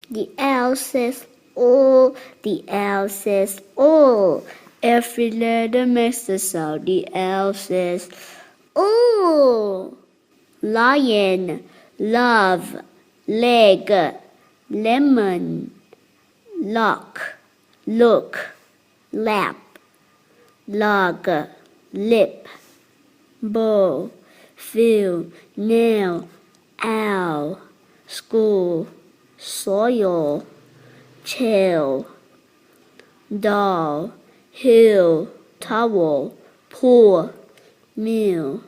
The L says O. The L says O. Every letter makes the sound. The L says O. Lion, love, leg, lemon, lock, look, lap, log, lip, bow, fill, nail, owl, school, soil, chair, doll, hill, towel, pool, meal.